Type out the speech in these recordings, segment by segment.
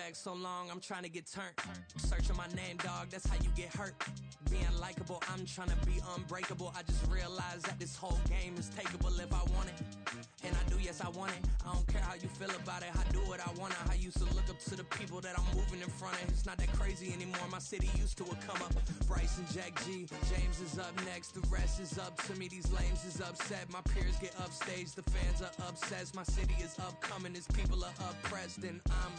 back so long, I'm trying to get turned. Searching my name, dog, that's how you get hurt. Being likable, I'm trying to be unbreakable. I just realized that this whole game is takeable if I want it. And I do, yes, I want it. I don't care how you feel about it. I do what I want. I used to look up to the people that I'm moving in front of. It's not that crazy anymore. My city used to come up. Bryce and Jack G. James is up next. The rest is up to me. These lames is upset. My peers get upstaged. The fans are obsessed. My city is upcoming. These people are oppressed. And I'm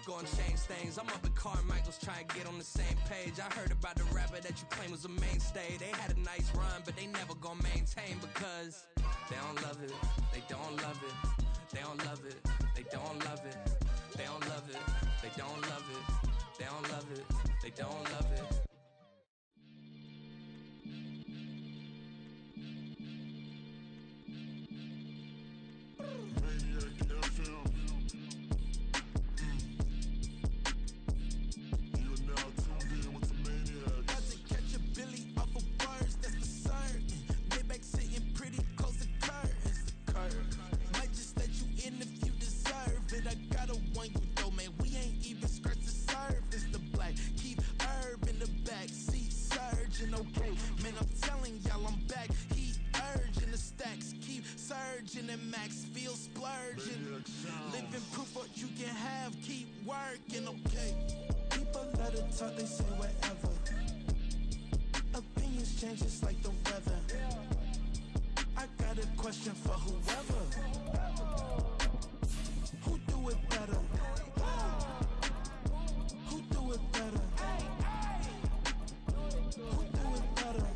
gonna change things. I'm up at Carmichael's trying to get on the same page. I heard about the rapper that you claim was a mainstay. They had a nice run, but they never gonna maintain because they don't love it. They don't love it. They don't love it. They don't love it. They don't love it. They don't love it. They don't love it. They don't love it. They say whatever. Opinions change just like the weather. I got a question for whoever. Who do it better? Who do it better? Who do it better?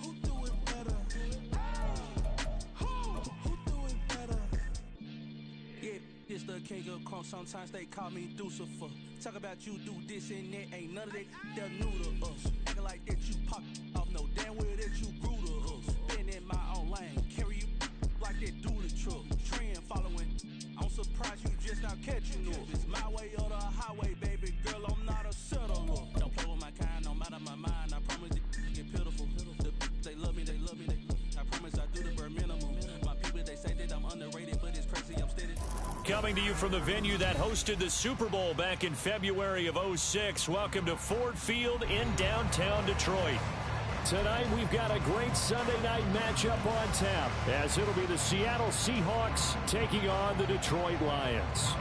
Who do it better? Who do it better? Yeah, it's the king of crunk. Sometimes they call me Lucifer. Talk about you do this and that, ain't none of that, they're new to us. Acting like that you pop off, no damn well that you grew to us. Been in my own lane, carry you like that do the truck. Trend following, I'm surprised you just not catching up. It's my way or the highway, baby girl, I'm not a settler. Don't play with my kind, no matter my mind, I promise it get pitiful. They love me, they love me, they love me. I promise I do the bare minimum. My people, they say that I'm underrated, but it's crazy, I'm steady. Coming to you from the venue that hosted the Super Bowl back in February of '06. Welcome to Ford Field in downtown Detroit. Tonight we've got a great Sunday night matchup on tap, as it'll be the Seattle Seahawks taking on the Detroit Lions.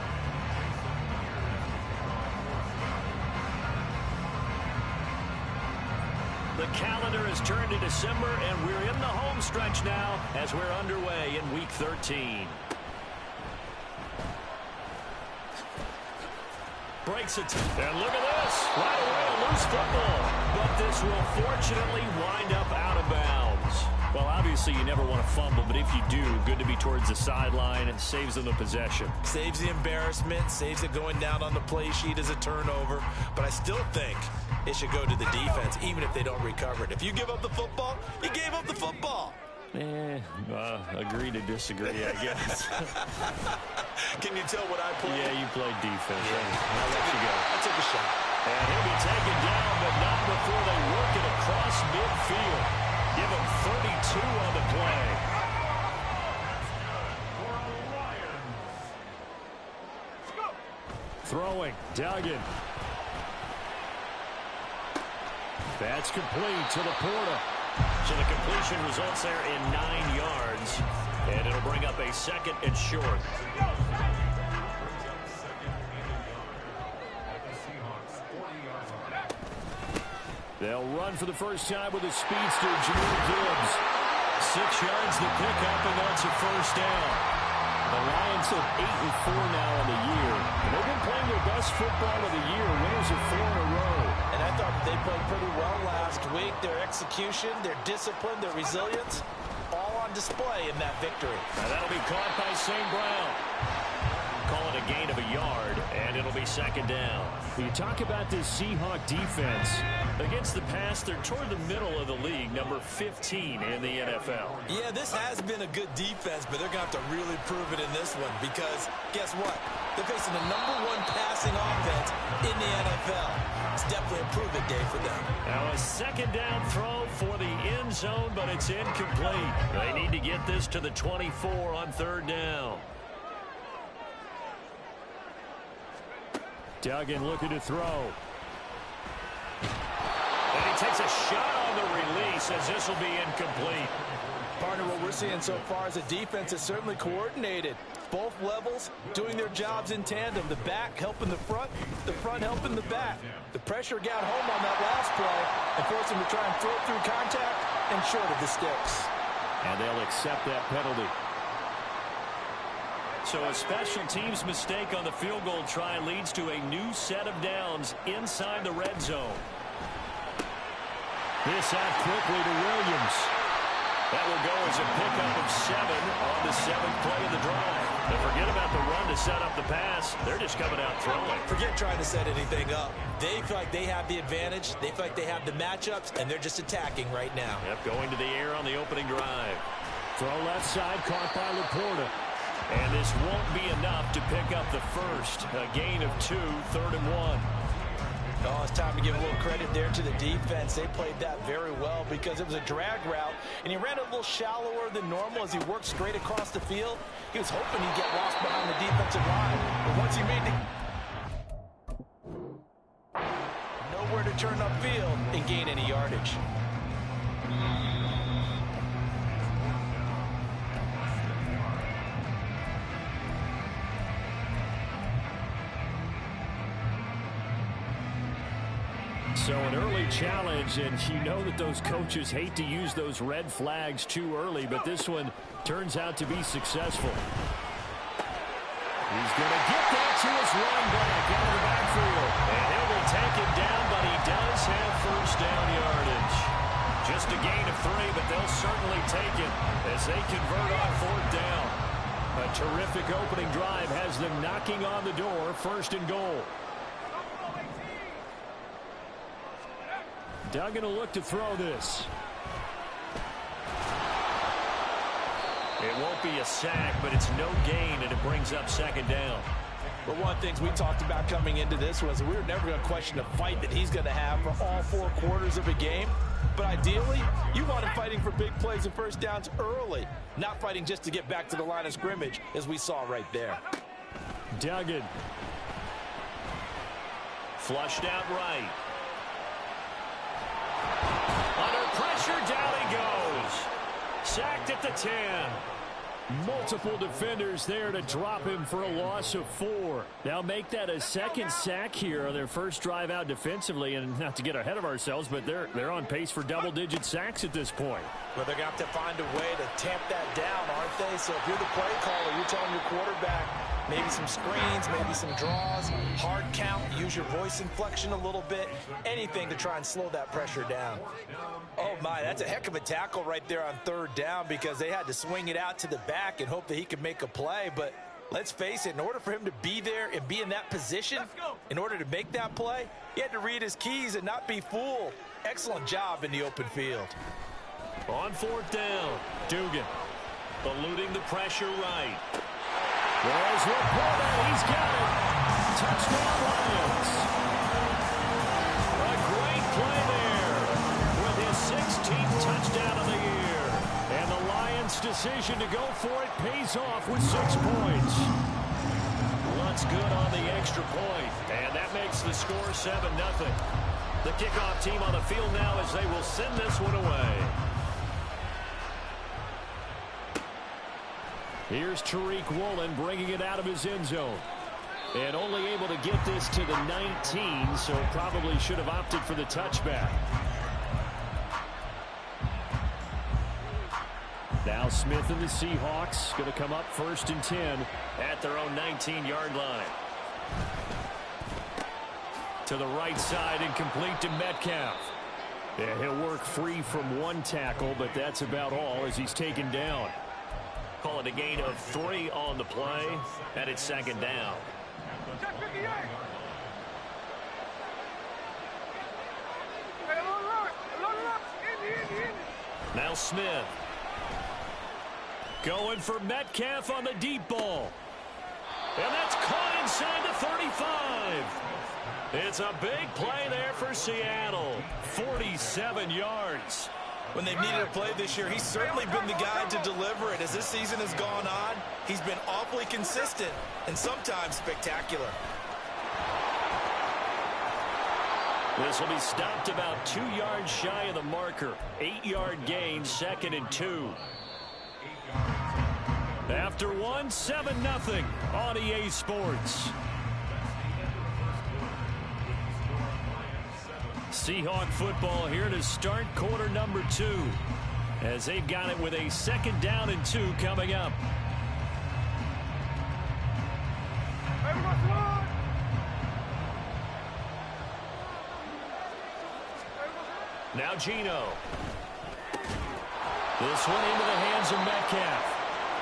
The calendar has turned to December, and we're in the home stretch now as we're underway in Week 13. Breaks it, and look at this, right away a loose football, but this will fortunately wind up out of bounds. Well, obviously you never want to fumble, but if you do, good to be towards the sideline and saves them the possession. Saves the embarrassment, saves it going down on the play sheet as a turnover, but I still think it should go to the defense, even if they don't recover it. If you give up the football, you gave up the football. Agree to disagree, I guess. Can you tell what I played? Yeah, you played defense. Yeah. I'll let you go. I took a shot. And he'll be taken down, but not before they work it across midfield. Give him 32 on the play. Throwing, Duggan. That's complete to Laporta. So the completion results there in 9 yards, and it'll bring up a second and short. They'll run for the first time with a speedster, Jameer Gibbs. 6 yards to pick up, and that's a first down. The Lions are 8-4 now on the year, and they've been playing their best football of the year. Winners of 4 in a row. And I thought they played pretty well last week. Their execution, their discipline, their resilience, all on display in that victory. Now that'll be caught by St. Brown. Call it a gain of a yard, and it'll be second down. When you talk about this Seahawk defense, against the pass, they're toward the middle of the league, number 15 in the NFL. Yeah, this has been a good defense, but they're going to have to really prove it in this one because guess what? They're facing the #1 passing offense in the NFL. It's definitely a prove-it day for them. Now a second down throw for the end zone, but it's incomplete. They need to get this to the 24 on third down. Duggan looking to throw. And he takes a shot on the release as this will be incomplete. Partner, what we're seeing so far is a defense is certainly coordinated. Both levels doing their jobs in tandem. The back helping the front helping the back. The pressure got home on that last play and forced him to try and throw through contact and short of the sticks. And they'll accept that penalty. So a special teams mistake on the field goal try leads to a new set of downs inside the red zone. This out quickly to Williams. That will go as a pickup of 7 on the 7th play of the drive. And forget about the run to set up the pass. They're just coming out throwing. Forget trying to set anything up. They feel like they have the advantage. They feel like they have the matchups, and they're just attacking right now. Yep, going to the air on the opening drive. Throw left side, caught by Laporta. And this won't be enough to pick up the first. A gain of 2, 3rd and 1. Oh, it's time to give a little credit there to the defense. They played that very well because it was a drag route, and he ran a little shallower than normal as he worked straight across the field. He was hoping he'd get lost behind the defensive line, but once he made nowhere to turn upfield and gain any yardage. So an early challenge, and you know that those coaches hate to use those red flags too early, but this one turns out to be successful. He's going to get that to his running back out of the backfield. And he will take it down, but he does have first down yardage. Just a gain of 3, but they'll certainly take it as they convert on 4th down. A terrific opening drive has them knocking on the door, 1st and goal. Duggan will look to throw this. It won't be a sack, but it's no gain, and it brings up 2nd down. But one of the things we talked about coming into this was we were never going to question the fight that he's going to have for all 4 quarters of a game. But ideally, you want him fighting for big plays and first downs early, not fighting just to get back to the line of scrimmage, as we saw right there. Duggan. Flushed out right. Under pressure, down he goes. Sacked at the 10. Multiple defenders there to drop him for a loss of 4. Now make that a 2nd sack here on their first drive out defensively. And not to get ahead of ourselves, but they're on pace for double-digit sacks at this point. Well, they're going to have to find a way to tamp that down, aren't they? So if you're the play caller, you're telling your quarterback maybe some screens, maybe some draws, hard count, use your voice inflection a little bit, anything to try and slow that pressure down. Oh, my, that's a heck of a tackle right there on 3rd down because they had to swing it out to the back and hope that he could make a play. But let's face it, in order for him to be there and be in that position, in order to make that play, he had to read his keys and not be fooled. Excellent job in the open field. On 4th down, Dugan eluding the pressure right. There's Laporta. He's got it. Touchdown Lions. A great play there with his 16th touchdown of the year. And the Lions' decision to go for it pays off with 6 points. Looks good on the extra point. And that makes the score 7-0. The kickoff team on the field now as they will send this one away. Here's Tariq Woolen bringing it out of his end zone. And only able to get this to the 19, so probably should have opted for the touchback. Now Smith and the Seahawks going to come up 1st and 10 at their own 19-yard line. To the right side and complete to Metcalf. Yeah, he'll work free from 1 tackle, but that's about all as he's taken down. Call it a gain of 3 on the play, and it's 2nd down. Now Smith. Going for Metcalf on the deep ball. And that's caught inside the 35. It's a big play there for Seattle. 47 yards. When they've needed a play this year, he's certainly been the guy to deliver it. As this season has gone on, he's been awfully consistent and sometimes spectacular. This will be stopped about 2 yards shy of the marker. 8-yard gain, 2nd and 2. After one, 7-0 on EA Sports. Seahawk football here to start quarter number 2, as they've got it with a 2nd down and 2 coming up. Now Gino. This one into the hands of Metcalf.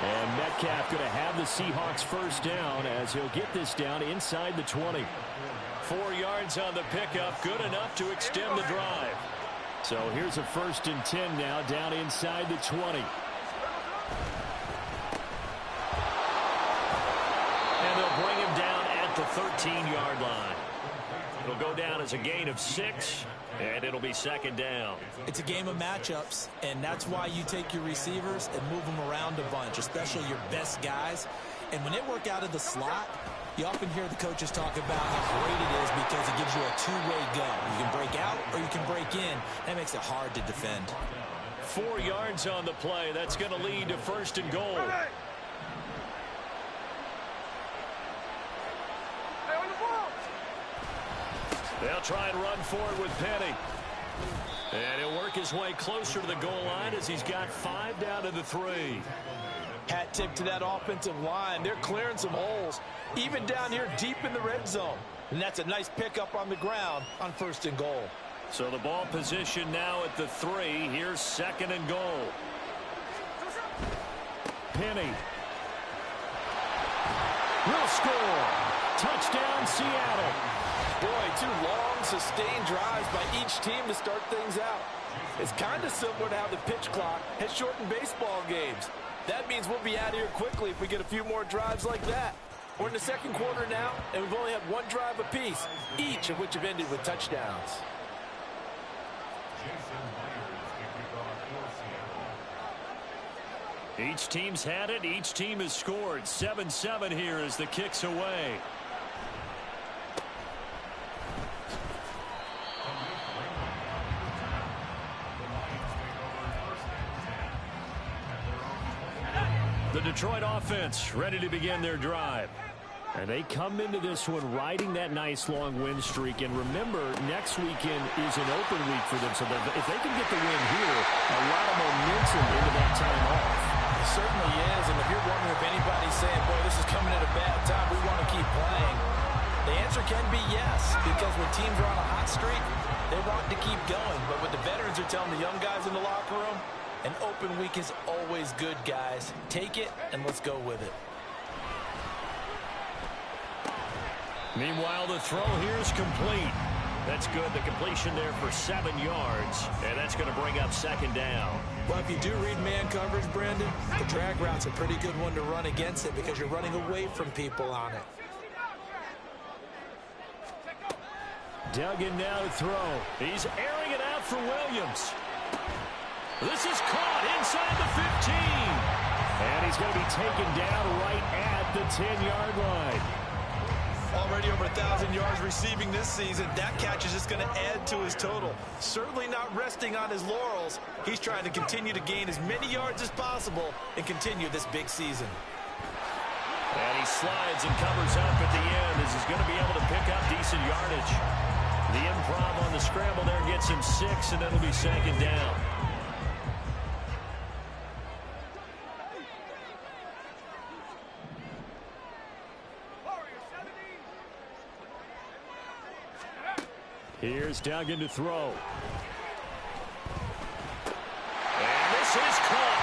And Metcalf going to have the Seahawks first down as he'll get this down inside the 20. 4 yards on the pickup, good enough to extend the drive. So here's a 1st and 10 now down inside the 20. And they'll bring him down at the 13-yard line. It'll go down as a gain of 6. And it'll be 2nd down. It's a game of matchups, and that's why you take your receivers and move them around a bunch, especially your best guys. And when they work out of the slot, you often hear the coaches talk about how great it is because it gives you a two-way go. You can break out or you can break in. That makes it hard to defend. 4 yards on the play. That's going to lead to 1st and goal. They'll try and run forward with Penny. And he'll work his way closer to the goal line as he's got 5 down to the 3. Hat tip to that offensive line. They're clearing some holes, even down here deep in the red zone. And that's a nice pickup on the ground on 1st and goal. So the ball position now at the 3. Here's 2nd and goal. Penny. Will score. Touchdown, Seattle. Boy, 2 long, sustained drives by each team to start things out. It's kind of similar to how the pitch clock has shortened baseball games. That means we'll be out of here quickly if we get a few more drives like that. We're in the 2nd quarter now, and we've only had 1 drive apiece, each of which have ended with touchdowns. Each team's had it. Each team has scored. 7-7 here as the kick's away. The Detroit offense ready to begin their drive. And they come into this one riding that nice long win streak. And remember, next weekend is an open week for them. So if they can get the win here, a lot of momentum into that time off. It certainly is. And if you're wondering if anybody's saying, boy, this is coming at a bad time, we want to keep playing, the answer can be yes. Because when teams are on a hot streak, they want to keep going. But what the veterans are telling the young guys in the locker room, an open week is always good, guys. Take it, and let's go with it. Meanwhile, the throw here is complete. That's good. The completion there for 7 yards, and that's going to bring up 2nd down. Well, if you do read man coverage, Brandon, the drag route's a pretty good one to run against it because you're running away from people on it. Duggan now to throw. He's airing it out for Williams. This is caught inside the 15. And he's going to be taken down right at the 10-yard line. Already over 1,000 yards receiving this season. That catch is just going to add to his total. Certainly not resting on his laurels. He's trying to continue to gain as many yards as possible and continue this big season. And he slides and covers up at the end as he's going to be able to pick up decent yardage. The improv on the scramble there gets him 6, and it'll be 2nd down. Here's Duggan to throw. And this is caught.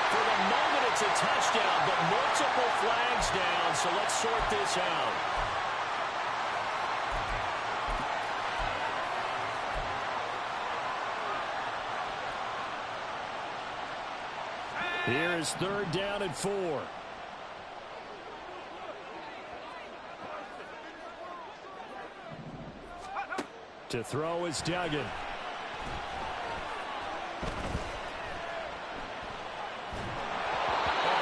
For the moment, it's a touchdown, but multiple flags down, so let's sort this out. Here is 3rd down and 4. To throw is Duggan. A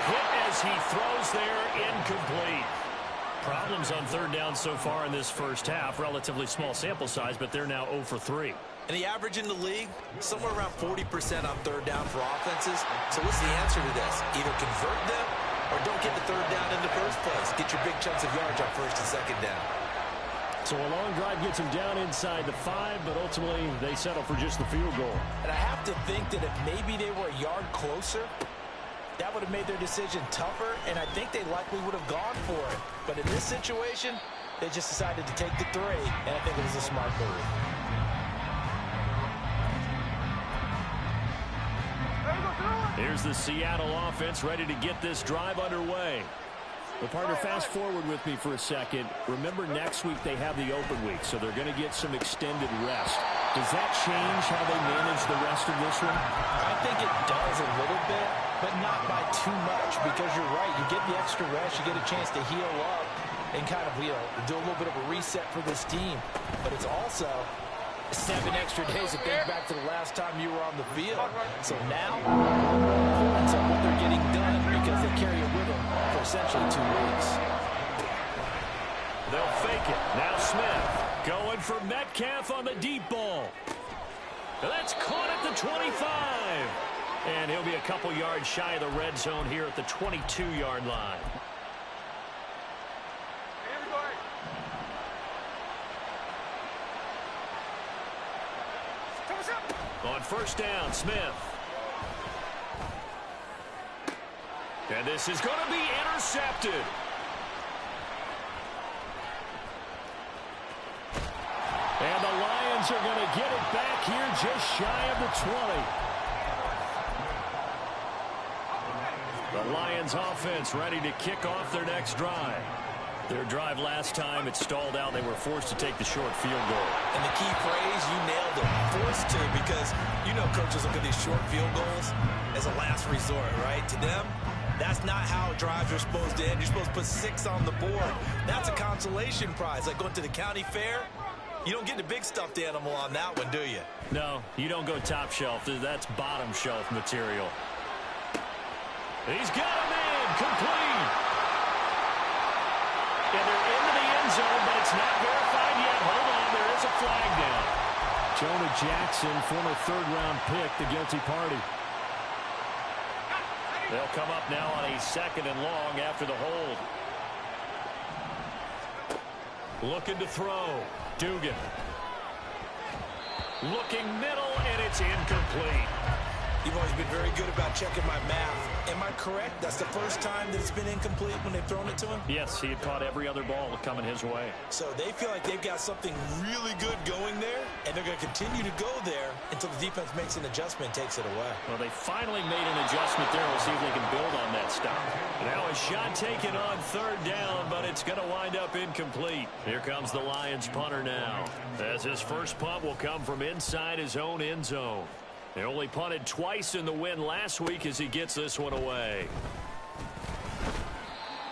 hit as he throws there, incomplete. Problems on third down so far in this first half. Relatively small sample size, but they're now 0 for 3. And the average in the league, somewhere around 40% on third down for offenses. So what's the answer to this? Either convert them or don't get the third down in the first place. Get your big chunks of yards on first and second down. So a long drive gets them down inside the 5, but ultimately they settle for just the field goal. And I have to think that if maybe they were a yard closer, that would have made their decision tougher, and I think they likely would have gone for it. But in this situation, they just decided to take the 3, and I think it was a smart move. Here's the Seattle offense ready to get this drive underway. Well, partner, fast forward with me for a second. Remember, next week they have the open week, so they're going to get some extended rest. Does that change how they manage the rest of this one? I think it does a little bit, but not by too much, because you're right. You get the extra rest. You get a chance to heal up and kind of, do a little bit of a reset for this team. But it's also 7 extra days to think back to the last time you were on the field. So now, importance of what they're getting done because they carry it with them for essentially 2 weeks. They'll fake it. Now Smith going for Metcalf on the deep ball. That's caught at the 25. And he'll be a couple yards shy of the red zone here at the 22-yard line. On first down, Smith. And this is going to be intercepted. And the Lions are going to get it back here just shy of the 20. The Lions offense ready to kick off their next drive. Their drive last time, it stalled out. They were forced to take the short field goal. And the key phrase, you nailed it, forced to, because coaches look at these short field goals as a last resort, right? To them, that's not how drives are supposed to end. You're supposed to put 6 on the board. That's a consolation prize. Like going to the county fair, you don't get the big stuffed animal on that one, do you? No, you don't go top shelf. That's bottom shelf material. He's got him in, complete. And they're into the end zone, but it's not verified yet. Hold on, there is a flag down. Jonah Jackson, former third-round pick, the guilty party. They'll come up now on a 2nd and long after the hold. Looking to throw. Dugan. Looking middle, and it's incomplete. You've always been very good about checking my math. Am I correct? That's the first time that it's been incomplete when they've thrown it to him? Yes, he had caught every other ball coming his way. So they feel like they've got something really good going there, and they're going to continue to go there until the defense makes an adjustment and takes it away. Well, they finally made an adjustment there. We'll see if they can build on that stop. Now a shot taken on third down, but it's going to wind up incomplete. Here comes the Lions punter now, as his first punt will come from inside his own end zone. They only punted twice in the win last week as he gets this one away.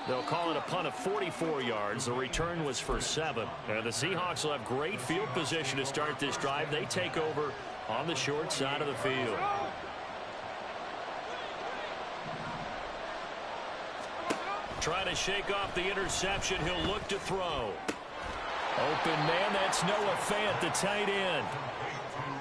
They'll call it a punt of 44 yards. The return was for 7. And the Seahawks will have great field position to start this drive. They take over on the short side of the field. Trying to shake off the interception. He'll look to throw. Open man, that's Noah Fant, the tight end.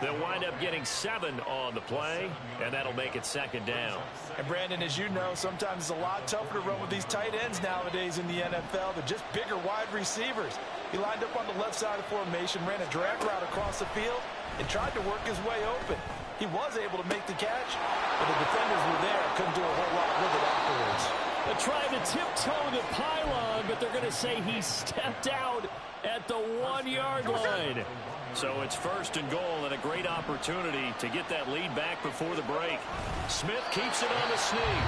They'll wind up getting 7 on the play, and that'll make it 2nd down. And Brandon, as you know, sometimes it's a lot tougher to run with these tight ends nowadays in the NFL. They're just bigger wide receivers. He lined up on the left side of the formation, ran a drag route across the field, and tried to work his way open. He was able to make the catch, but the defenders were there. Couldn't do a whole lot with it afterwards. They're trying to tiptoe the pylon, but they're going to say he stepped out at the 1-yard line. So it's 1st and goal, and a great opportunity to get that lead back before the break. Smith keeps it on the sneak.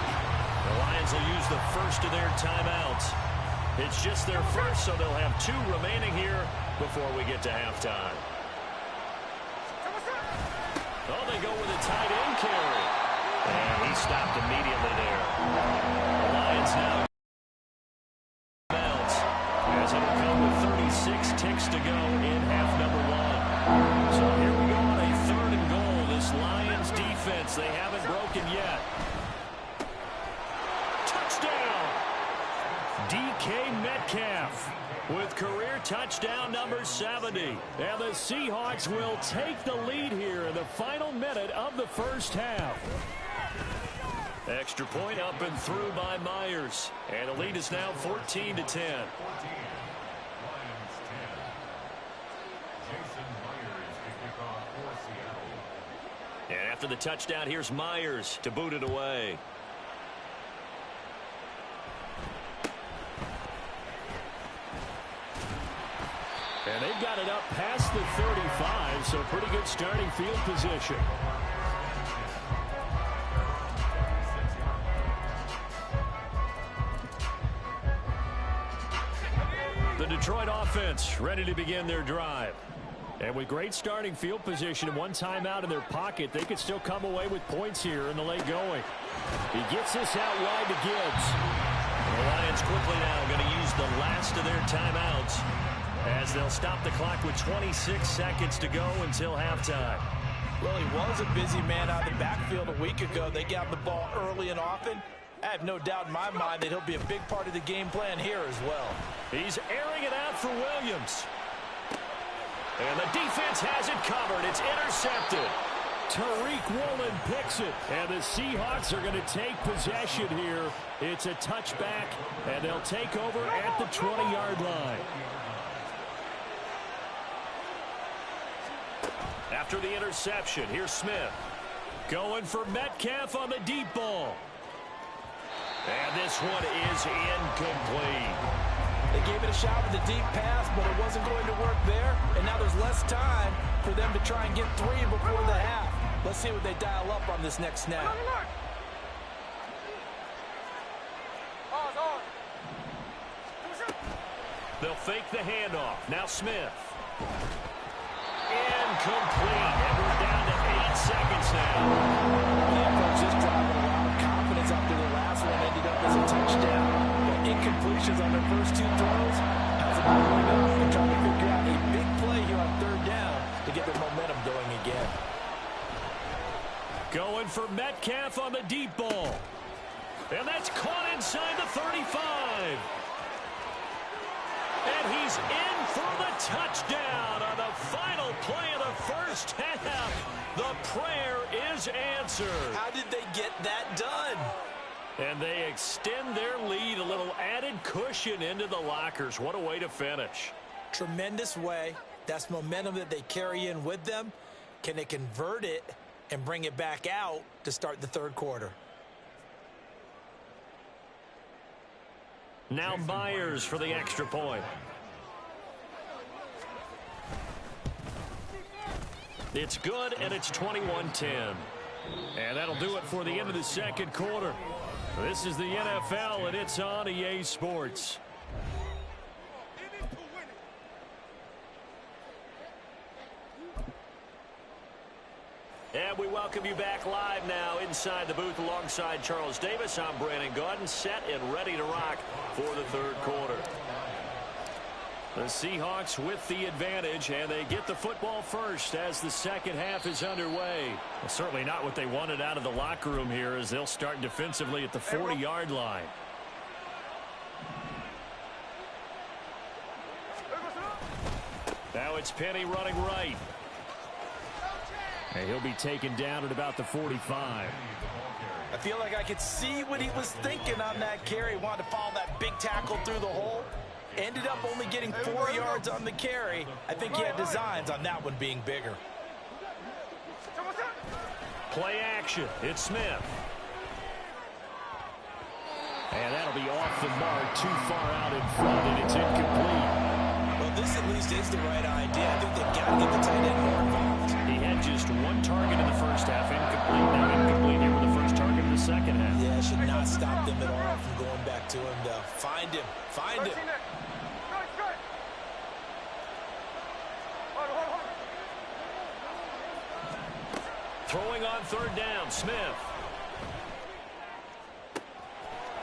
The Lions will use the first of their timeouts. It's just their first, so they'll have 2 remaining here before we get to halftime. Oh, they go with a tight end carry. And he stopped immediately there. The Lions now bounce, as it'll come with 36 ticks to go in half number 1. So here we go on a 3rd and goal. This Lions defense, they haven't broken yet. Touchdown! DK Metcalf with career touchdown number 70. And the Seahawks will take the lead here in the final minute of the first half. Extra point up and through by Myers. And the lead is now 14-10. And after the touchdown, here's Myers to boot it away. And they've got it up past the 35, so pretty good starting field position. The Detroit offense ready to begin their drive. And with great starting field position and one timeout in their pocket, they could still come away with points here in the late going. He gets this out wide to Gibbs. The Lions quickly now going to use the last of their timeouts as they'll stop the clock with 26 seconds to go until halftime. Well, he was a busy man out of the backfield a week ago. They got the ball early and often. I have no doubt in my mind that he'll be a big part of the game plan here as well. He's airing it out for Williams. And the defense has it covered. It's intercepted. Tariq Woolen picks it. And the Seahawks are going to take possession here. It's a touchback, and they'll take over at the 20-yard line. After the interception, here's Smith. Going for Metcalf on the deep ball. And this one is incomplete. They gave it a shot with a deep pass, but it wasn't going to work there. And now there's less time for them to try and get three before the half. Let's see what they dial up on this next snap. They'll fake the handoff. Now Smith. Incomplete. And we're down to 8 seconds now. They approached this drive with a lot of confidence after the last one ended up as a touchdown. But incompletions on their first two throws hasn't been good enough. They're trying to figure out a big play here on third down to get their momentum going again. Going for Metcalf on the deep ball. And that's caught inside the 35. And he's in for the touchdown on the final play of the first half. The prayer is answered. How did they get that done? And they extend their lead, a little added cushion into the lockers. What a way to finish. Tremendous way. That's momentum that they carry in with them. Can they convert it and bring it back out to start the third quarter? Now Myers for the extra point. It's good, and it's 21-10. And that'll do it for the end of the second quarter. This is the NFL, and it's on EA Sports. And we welcome you back live now inside the booth alongside Charles Davis. I'm Brandon Gaudin, set and ready to rock for the third quarter. The Seahawks with the advantage, and they get the football first as the second half is underway. Well, certainly not what they wanted out of the locker room here as they'll start defensively at the 40-yard line. Now it's Penny running right. And he'll be taken down at about the 45. I feel like I could see what he was thinking on that carry. Wanted to follow that big tackle through the hole. Ended up only getting 4 yards on the carry. I think he had designs on that one being bigger. Play action. It's Smith. And that'll be off the mark, too far out in front, and it's incomplete. Well, this at least is the right idea. I think they've got to get the tight end more involved. He had just one target in the first half, incomplete. Now incomplete here with the first target in the second half. Yeah, it should not stop them at all from going back to him, though. Find him. Find him. Throwing on third down, Smith.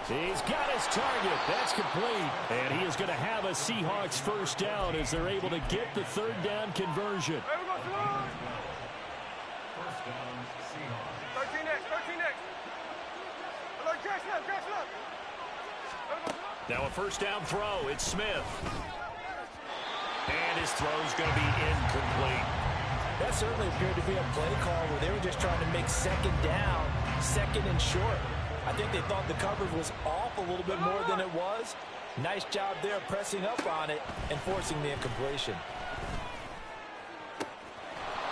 He's got his target. That's complete. And he is going to have a Seahawks first down as they're able to get the third down conversion. Now a first down throw. It's Smith. And his throw's going to be incomplete. That certainly appeared to be a play call where they were just trying to make second down, second and short. I think they thought the coverage was off a little bit more than it was. Nice job there pressing up on it and forcing the incompletion.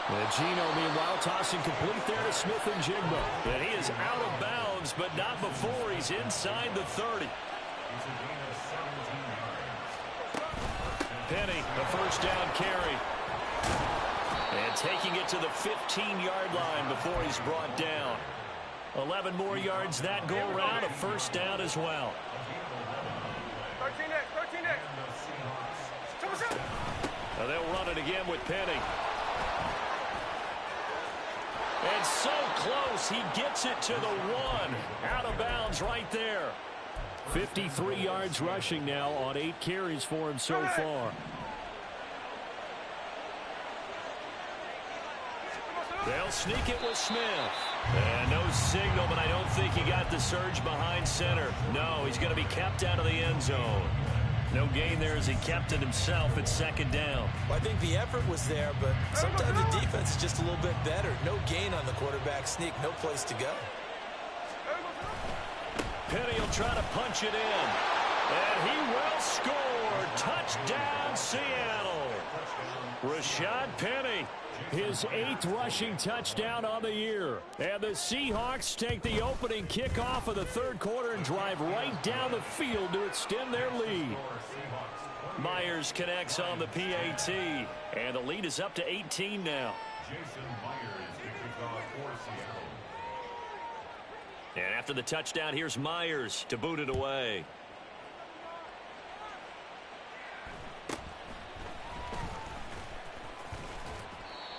And Gino, meanwhile, tossing complete there to Smith and Jigba. And he is out of bounds, but not before he's inside the 30. Penny, a first down carry. And taking it to the 15-yard line before he's brought down. 11 more yards that go around, a first down as well. 13 next. Now they'll run it again with Penny. And so close, he gets it to the 1. Out of bounds right there. 53 yards rushing now on 8 carries for him so far. They'll sneak it with Smith. And no signal, but I don't think he got the surge behind center. No, he's going to be kept out of the end zone. No gain there as he kept it himself at second down. Well, I think the effort was there, but sometimes the defense is just a little bit better. No gain on the quarterback sneak, no place to go. Penny will try to punch it in. And he will score. Touchdown, Seattle. Rashad Penny, his 8th rushing touchdown on the year. And the Seahawks take the opening kickoff of the third quarter and drive right down the field to extend their lead. Myers connects on the PAT. And the lead is up to 18 now. And after the touchdown, here's Myers to boot it away.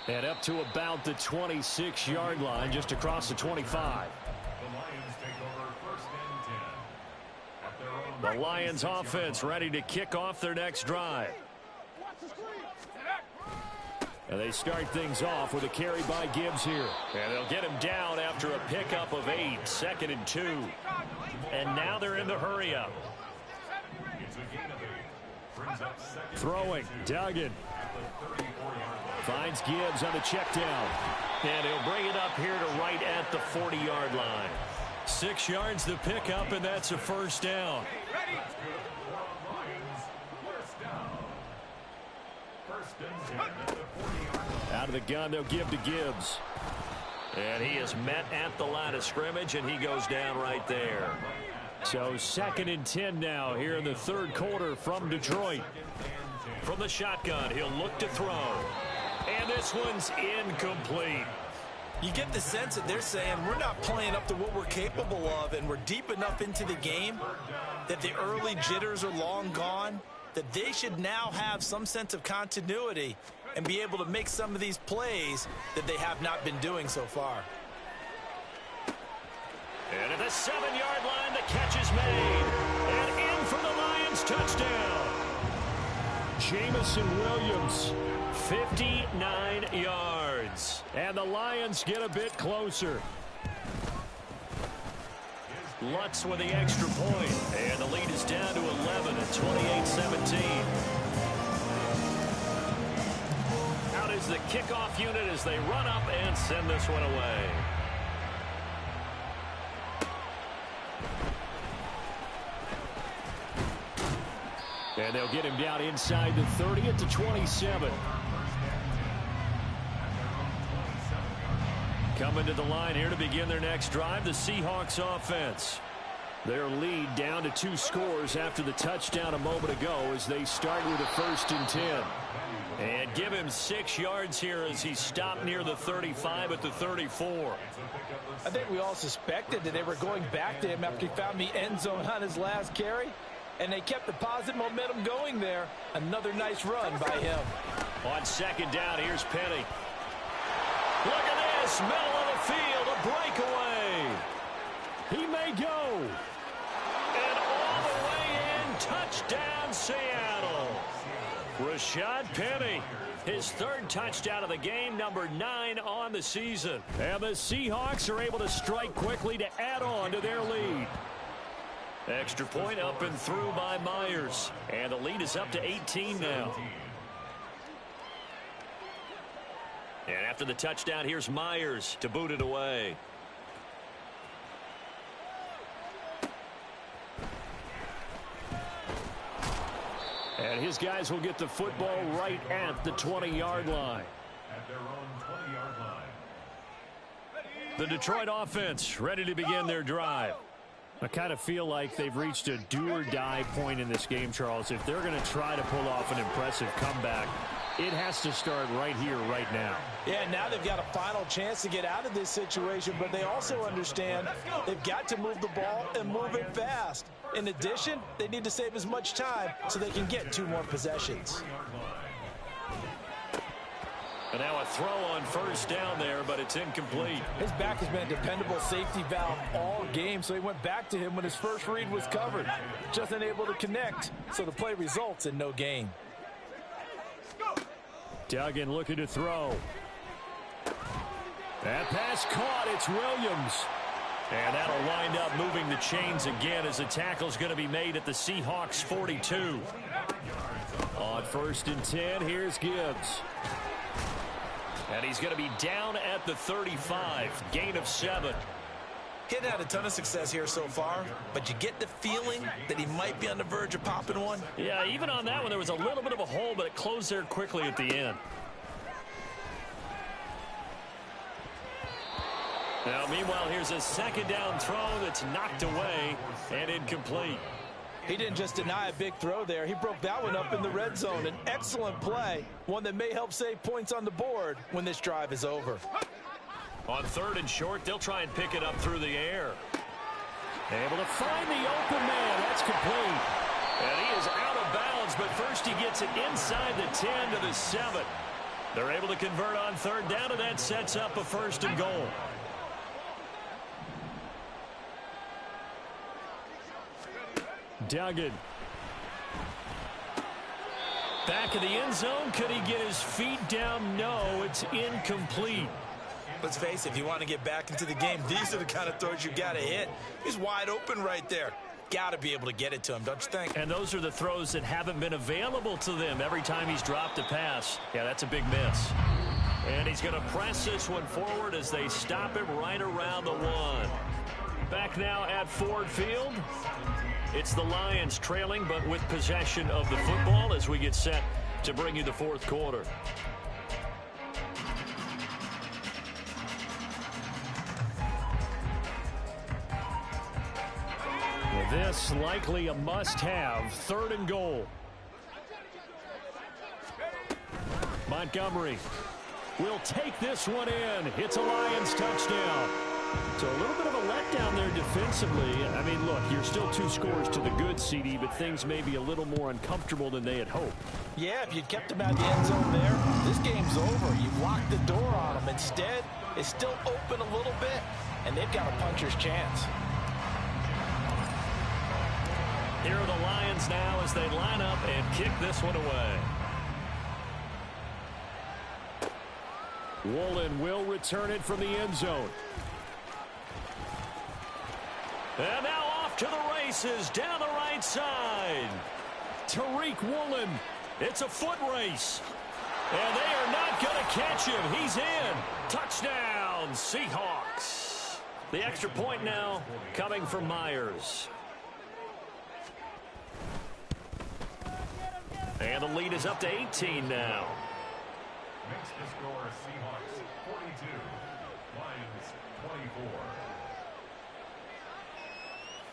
And up to about the 26-yard line, just across the 25. The Lions offense ready to kick off their next drive. And they start things off with a carry by Gibbs here. And they'll get him down after a pickup of 8, 2nd and 2. And now they're in the hurry up. Throwing, Duggan. Finds Gibbs on the check down. And he'll bring it up here to right at the 40-yard line. 6 yards the pickup, and that's a first down. Out of the gun, they'll give to Gibbs. And he is met at the line of scrimmage, and he goes down right there. So 2nd and 10 now here in the third quarter from Detroit. From the shotgun, he'll look to throw. And this one's incomplete. You get the sense that they're saying we're not playing up to what we're capable of, and we're deep enough into the game that the early jitters are long gone, that they should now have some sense of continuity and be able to make some of these plays that they have not been doing so far. And at the 7-yard line, the catch is made. And in for the Lions touchdown. Jamison Williams, 59 yards. And the Lions get a bit closer. Lutz with the extra point. And the lead is down to 11 at 28-17. Out is the kickoff unit as they run up and send this one away. And they'll get him down inside the 30 at the 27. Coming to the line here to begin their next drive, the Seahawks offense. Their lead down to 2 scores after the touchdown a moment ago as they start with a 1st and 10. And give him 6 yards here as he stopped near the 35 at the 34. I think we all suspected that they were going back to him after he found the end zone on his last carry. And they kept the positive momentum going there. Another nice run by him. On 2nd down, here's Penny. Look at this, middle of the field, a breakaway. He may go. And all the way in, touchdown Seattle. Rashad Penny, his 3rd touchdown of the game, number 9 on the season. And the Seahawks are able to strike quickly to add on to their lead. Extra point up and through by Myers. And the lead is up to 18 now. And after the touchdown, here's Myers to boot it away. And his guys will get the football right at the 20-yard line. At their own 20-yard line. The Detroit offense ready to begin their drive. I kind of feel like they've reached a do-or-die point in this game, Charles. If they're going to try to pull off an impressive comeback, it has to start right here, right now. Yeah, now they've got a final chance to get out of this situation, but they also understand they've got to move the ball and move it fast. In addition, they need to save as much time so they can get 2 more possessions. And now a throw on first down there, but it's incomplete. His back has been a dependable safety valve all game, so he went back to him when his first read was covered. Just unable to connect, so the play results in no gain. Duggan looking to throw. That pass caught. It's Williams. And that'll wind up moving the chains again as the tackle's going to be made at the Seahawks 42. On 1st and 10, here's Gibbs. And he's going to be down at the 35. Gain of 7. He hadn't had a ton of success here so far, but you get the feeling that he might be on the verge of popping one. Yeah, even on that one, there was a little bit of a hole, but it closed there quickly at the end. Now, meanwhile, here's a second down throw that's knocked away and incomplete. He didn't just deny a big throw there. He broke that one up in the red zone. An excellent play, one that may help save points on the board when this drive is over. On 3rd and short, they'll try and pick it up through the air. Able to find the open man. That's complete. And he is out of bounds, but first he gets it inside the 10 to the 7. They're able to convert on 3rd down, and that sets up a 1st and goal. Duggan. Back of the end zone. Could he get his feet down? No, it's incomplete. Let's face it, if you want to get back into the game, these are the kind of throws you got to hit. He's wide open right there. Got to be able to get it to him, don't you think? And those are the throws that haven't been available to them every time he's dropped a pass. Yeah, that's a big miss. And he's going to press this one forward as they stop him right around the 1. Back now at Ford Field. It's the Lions trailing, but with possession of the football as we get set to bring you the 4th quarter. Well, this likely a must-have. 3rd and goal. Montgomery will take this one in. It's a Lions touchdown. So a little bit of a letdown there defensively. I mean, look, you're still 2 scores to the good, CD, but things may be a little more uncomfortable than they had hoped. Yeah, if you'd kept him out of the end zone there, this game's over. You've locked the door on him. Instead, it's still open a little bit, and they've got a puncher's chance. Here are the Lions now as they line up and kick this one away. Woolen will return it from the end zone. And now off to the races down the right side. Tariq Woolen. It's a foot race. And they are not going to catch him. He's in. Touchdown, Seahawks. The extra point now coming from Myers. And the lead is up to 18 now. Makes the score Seahawks 42, Lions 24.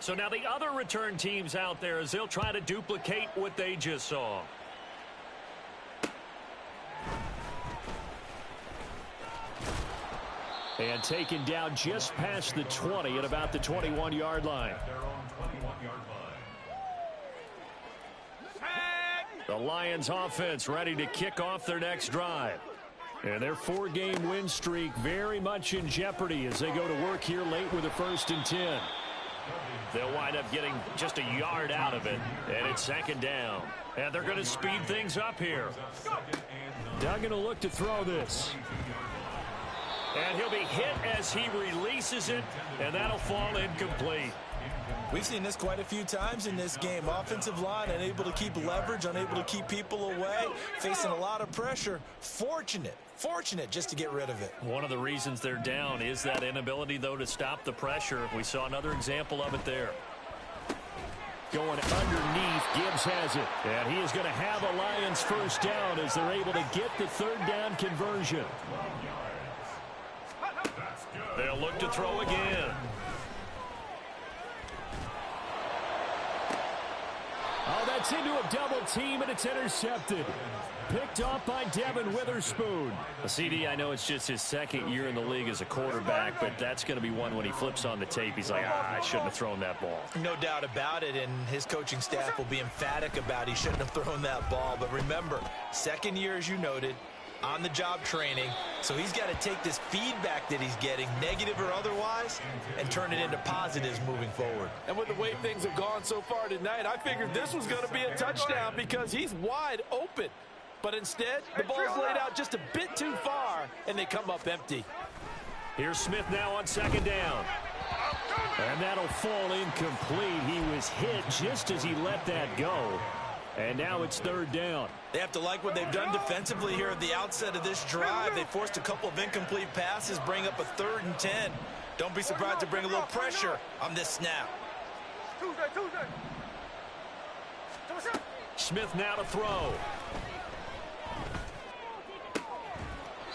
So now the other return teams out there as they'll try to duplicate what they just saw. And taken down just past the 20 at about the 21-yard line. At their own 21-yard line. The Lions offense ready to kick off their next drive. And their 4-game win streak very much in jeopardy as they go to work here late with a 1st and 10. They'll wind up getting just a yard out of it, and it's 2nd down. And they're going to speed things up here. Duggan will look to throw this. And he'll be hit as he releases it, and that'll fall incomplete. We've seen this quite a few times in this game. Offensive line unable to keep leverage, unable to keep people away, facing a lot of pressure. Fortunate just to get rid of it. One of the reasons they're down is that inability, though, to stop the pressure. We saw another example of it there. Going underneath, Gibbs has it. And he is going to have a Lions first down as they're able to get the third down conversion. They'll look to throw again. Oh, that's into a double team, and it's intercepted. Picked off by Devin Witherspoon. A CD, I know it's just his second year in the league as a quarterback, but that's going to be one when he flips on the tape. He's like, I shouldn't have thrown that ball. No doubt about it, and his coaching staff will be emphatic about he shouldn't have thrown that ball. But remember, second year, as you noted, on-the-job training, so he's got to take this feedback that he's getting, negative or otherwise, and turn it into positives moving forward. And with the way things have gone so far tonight, I figured this was going to be a touchdown because he's wide open. But instead, the ball's laid out just a bit too far, and they come up empty. Here's Smith now on second down. And that'll fall incomplete. He was hit just as he let that go. And now it's third down. They have to like what they've done defensively here at the outset of this drive. They forced a couple of incomplete passes, bring up a 3rd and 10. Don't be surprised to bring a little pressure on this snap. Smith now to throw.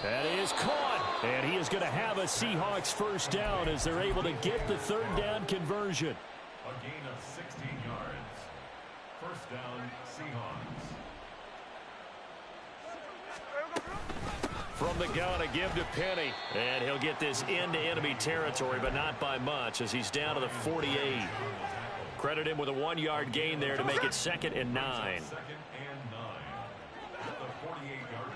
That is caught. And he is going to have a Seahawks first down as they're able to get the third down conversion. A gain of 16 yards. First down, Seahawks. From the gun, a give to Penny. And he'll get this into enemy territory, but not by much as he's down to the 48. Credit him with a 1-yard gain there to make it 2nd and 9. 2nd and 9 at the 48-yard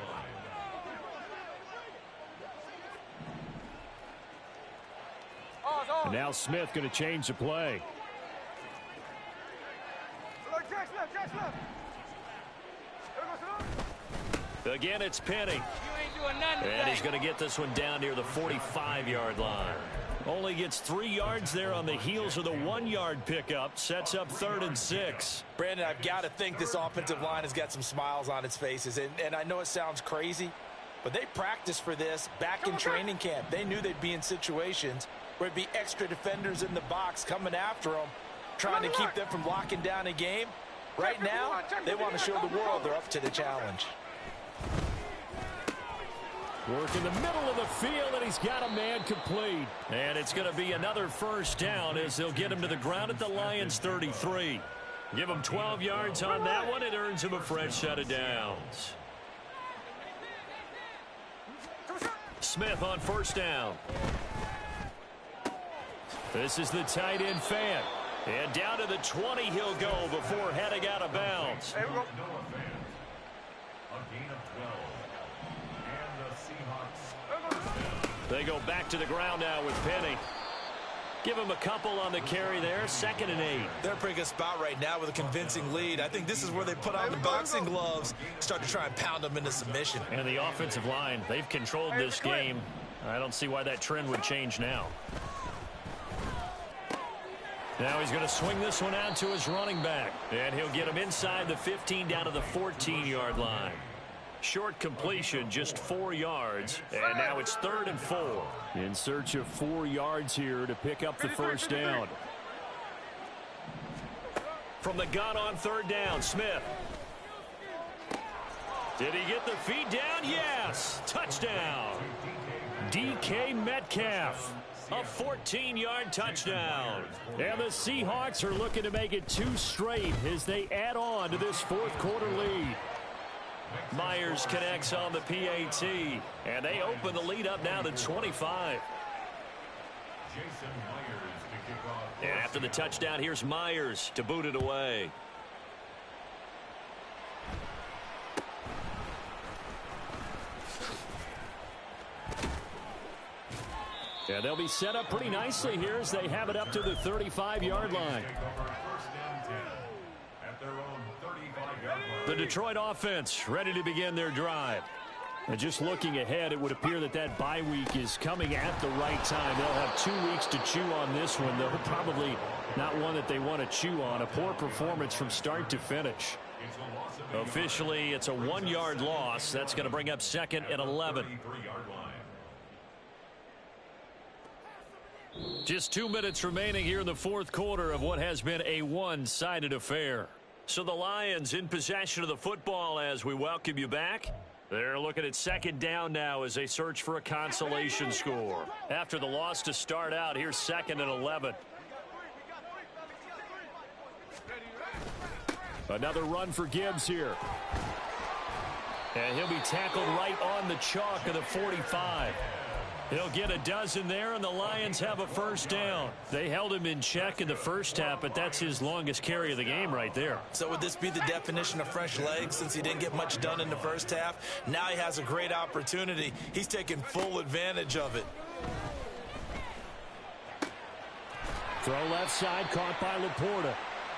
line. And now Smith going to change the play. Again, it's Penny. And he's going to get this one down near the 45-yard line. Only gets 3 yards there on the heels of the 1-yard pickup. Sets up 3rd and 6. Brandon, I've got to think this offensive line has got some smiles on its faces. And I know it sounds crazy, but they practiced for this back in training camp. They knew they'd be in situations where it'd be extra defenders in the box coming after them, trying to keep them from locking down a game. Right now, they want to show the world they're up to the challenge. Work in the middle of the field, and he's got a man complete. And it's going to be another first down as they'll get him to the ground at the Lions' 33. Give him 12 yards on that one. It earns him a fresh set of downs. Smith on first down. This is the tight end Fant. And down to the 20 he'll go before heading out of bounds. Noah Fant. A gain of 12. And the Seahawks. They go back to the ground now with Penny. Give him a couple on the carry there. 2nd and 8. They're in a pretty good spot right now with a convincing lead. I think this is where they put on the boxing gloves, start to try and pound them into submission. And the offensive line, they've controlled this game. I don't see why that trend would change now. Now he's going to swing this one out to his running back. And he'll get him inside the 15 down to the 14-yard line. Short completion, just 4 yards. And now it's 3rd and 4. In search of 4 yards here to pick up the first down. From the gun on 3rd down, Smith. Did he get the feed down? Yes. Touchdown. DK Metcalf. A 14-yard touchdown. And the Seahawks are looking to make it 2 straight as they add on to this 4th quarter lead. Myers connects on the PAT, and they open the lead up now to 25. Jason Myers to kick off. And after the touchdown, here's Myers to boot it away. Yeah, they'll be set up pretty nicely here as they have it up to the 35-yard line. At their own 35-yard line. The Detroit offense ready to begin their drive. And just looking ahead, it would appear that bye week is coming at the right time. They'll have 2 weeks to chew on this one, though probably not one that they want to chew on. A poor performance from start to finish. Officially, it's a 1-yard loss. That's going to bring up 2nd and 11. Just 2 minutes remaining here in the fourth quarter of what has been a one-sided affair. So the Lions in possession of the football as we welcome you back. They're looking at 2nd down now as they search for a consolation score. After the loss to start out, here's 2nd and 11. Another run for Gibbs here. And he'll be tackled right on the chalk of the 45. He'll get a dozen there, and the Lions have a first down. They held him in check in the first half, but that's his longest carry of the game right there. So would this be the definition of fresh legs since he didn't get much done in the first half? Now he has a great opportunity. He's taking full advantage of it. Throw left side, caught by Laporta.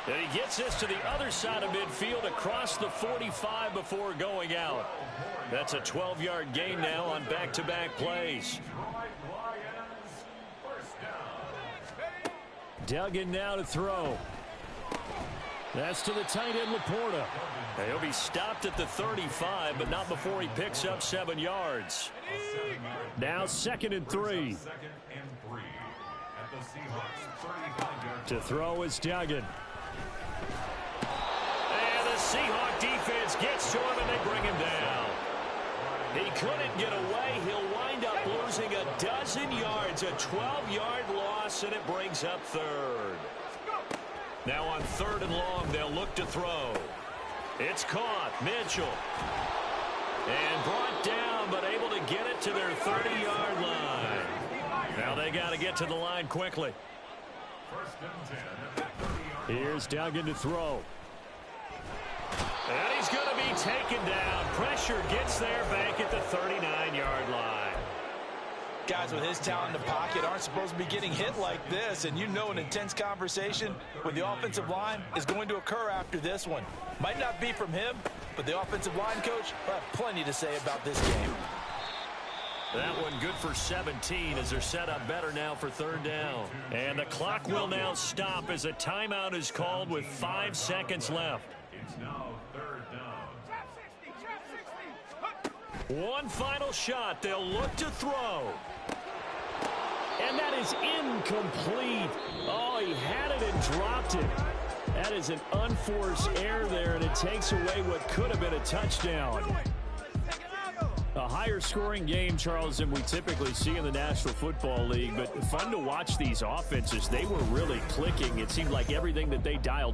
And he gets this to the other side of midfield across the 45 before going out. That's a 12-yard gain now on back-to-back plays. Duggan now to throw. That's to the tight end, Laporta. And he'll be stopped at the 35, but not before he picks up 7 yards. Now 2nd and 3. To throw is Duggan. And the Seahawks defense gets to him, and they bring him down. He couldn't get away. He'll wind up losing a dozen yards, a 12-yard loss, and it brings up 3rd. Now on 3rd and long, they'll look to throw. It's caught. Mitchell. And brought down, but able to get it to their 30-yard line. Now they got to get to the line quickly. Here's Duggan to throw. And he's going to be taken down. Pressure gets there back at the 39-yard line. Guys with his talent in the pocket aren't supposed to be getting hit like this, and you know an intense conversation with the offensive line is going to occur after this one. Might not be from him, but the offensive line coach will have plenty to say about this game. That one good for 17 as they're set up better now for 3rd down. And the clock will now stop as a timeout is called with 5 seconds left. It's now 3rd down. One final shot. They'll look to throw. And that is incomplete. Oh, he had it and dropped it. That is an unforced error there, and it takes away what could have been a touchdown. A higher scoring game, Charles, than we typically see in the National Football League, but fun to watch these offenses. They were really clicking. It seemed like everything that they dialed